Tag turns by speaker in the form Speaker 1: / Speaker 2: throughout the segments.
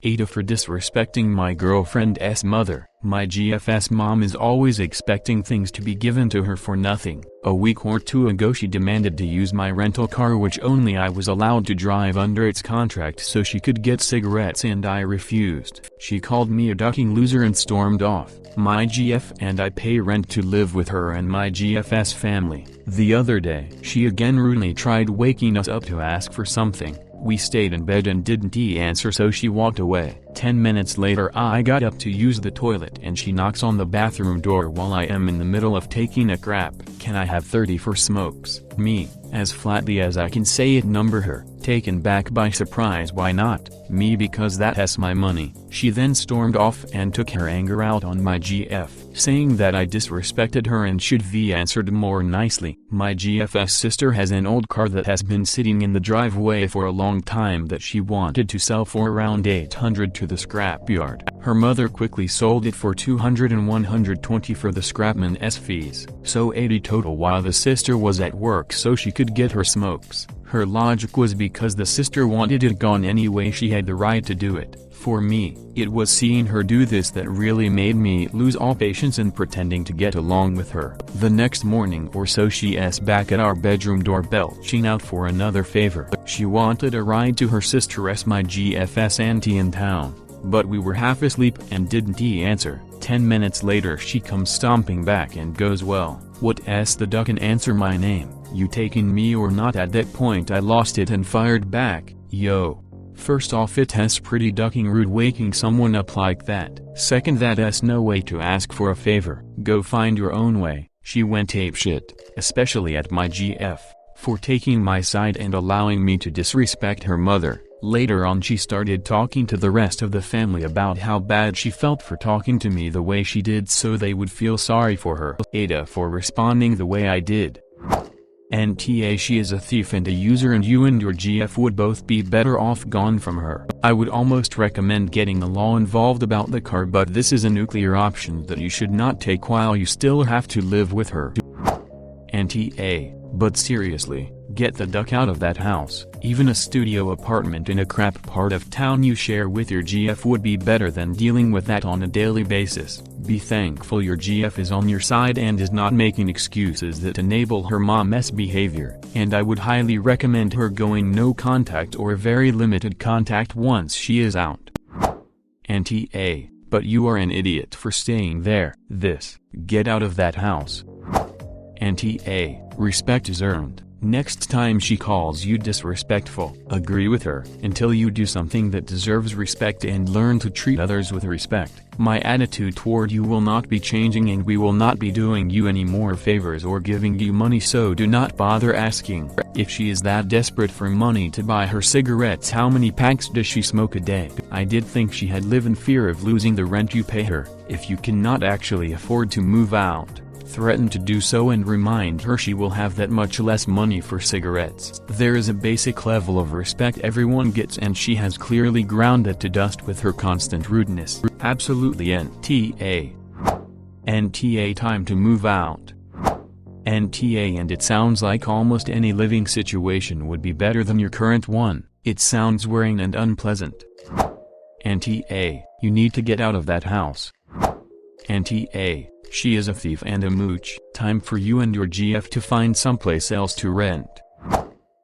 Speaker 1: AITA for disrespecting my girlfriend's mother. My GF's mom is always expecting things to be given to her for nothing. A week or two ago she demanded to use my rental car which only I was allowed to drive under its contract so she could get cigarettes and I refused. She called me a ducking loser and stormed off. My GF and I pay rent to live with her and my GF's family. The other day, she again rudely tried waking us up to ask for something. We stayed in bed and didn't answer so she walked away. 10 minutes later I got up to use the toilet and she knocks on the bathroom door while I am in the middle of taking a crap. Can I have 30 for smokes? Me, as flatly as I can say it, number her. Taken back by surprise. Why not? Me, because that's my money. She then stormed off and took her anger out on my GF, saying that I disrespected her and should be answered more nicely. My GF's sister has an old car that has been sitting in the driveway for a long time that she wanted to sell for around $800 to the scrapyard. Her mother quickly sold it for $200 and $120 for the scrapman's fees. So $80 total while the sister was at work so she could get her smokes. Her logic was because the sister wanted it gone anyway, she had the right to do it. For me, it was seeing her do this that really made me lose all patience in pretending to get along with her. The next morning or so she's back at our bedroom door belching out for another favor. She wanted a ride to her sister's, my GF's auntie in town, but we were half asleep and didn't answer. 10 minutes later she comes stomping back and goes, well, what's the duck and answer my name, you taking me or not? At that point I lost it and fired back, yo. First off, it's pretty ducking rude waking someone up like that. Second, that's no way to ask for a favor. Go find your own way. She went apeshit, especially at my GF, for taking my side and allowing me to disrespect her mother. Later on she started talking to the rest of the family about how bad she felt for talking to me the way she did so they would feel sorry for her. AITA for responding the way I did. NTA, she is a thief and a user and you and your GF would both be better off gone from her. I would almost recommend getting the law involved about the car, but this is a nuclear option that you should not take while you still have to live with her. NTA, but seriously, get the duck out of that house. Even a studio apartment in a crap part of town you share with your GF would be better than dealing with that on a daily basis. Be thankful your GF is on your side and is not making excuses that enable her mom's behavior, and I would highly recommend her going no contact or very limited contact once she is out. NTA, but you are an idiot for staying there. Get out of that house. NTA, respect is earned. Next time she calls you disrespectful, agree with her until you do something that deserves respect and learn to treat others with respect. My attitude toward you will not be changing and we will not be doing you any more favors or giving you money, so do not bother asking. If she is that desperate for money to buy her cigarettes, how many packs does she smoke a day? I did think she had live in fear of losing the rent you pay her. If you cannot actually afford to move out, threaten to do so and remind her she will have that much less money for cigarettes. There is a basic level of respect everyone gets and she has clearly ground it to dust with her constant rudeness. Absolutely. NTA. NTA, time to move out. NTA, and it sounds like almost any living situation would be better than your current one. It sounds wearing and unpleasant. NTA, you need to get out of that house. NTA, she is a thief and a mooch. Time for you and your GF to find someplace else to rent.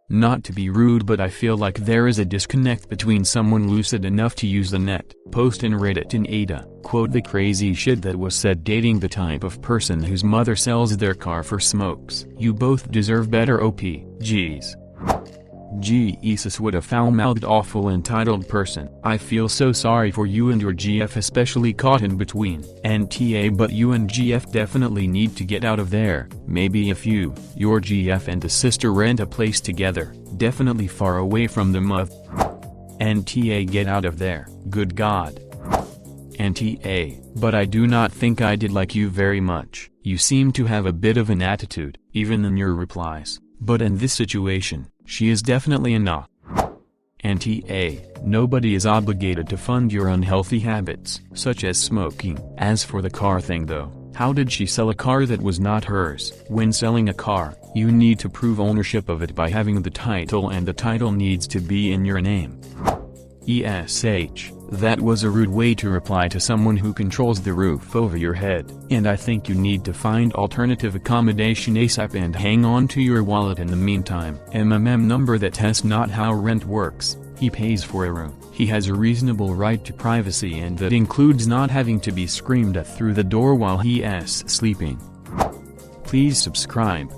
Speaker 1: Not to be rude, but I feel like there is a disconnect between someone lucid enough to use the net, post and Reddit in AITA, quote the crazy shit that was said dating the type of person whose mother sells their car for smokes. You both deserve better. OP, jeez. Jesus, what a foul-mouthed, awful, entitled person. I feel so sorry for you and your GF, especially caught in between. NTA, but you and GF definitely need to get out of there. Maybe if you, your GF and the sister rent a place together, definitely far away from the mother. NTA, get out of there. Good God. NTA, but I do not think I did like you very much. You seem to have a bit of an attitude, even in your replies. But in this situation, she is definitely a nah. NTA, nobody is obligated to fund your unhealthy habits, such as smoking. As for the car thing though, how did she sell a car that was not hers? When selling a car, you need to prove ownership of it by having the title, and the title needs to be in your name. ESH, That was a rude way to reply to someone who controls the roof over your head. And I think you need to find alternative accommodation ASAP and hang on to your wallet in the meantime. Number that tests not how rent works. He pays for a room. He has a reasonable right to privacy, and that includes not having to be screamed at through the door while he is sleeping. Please subscribe.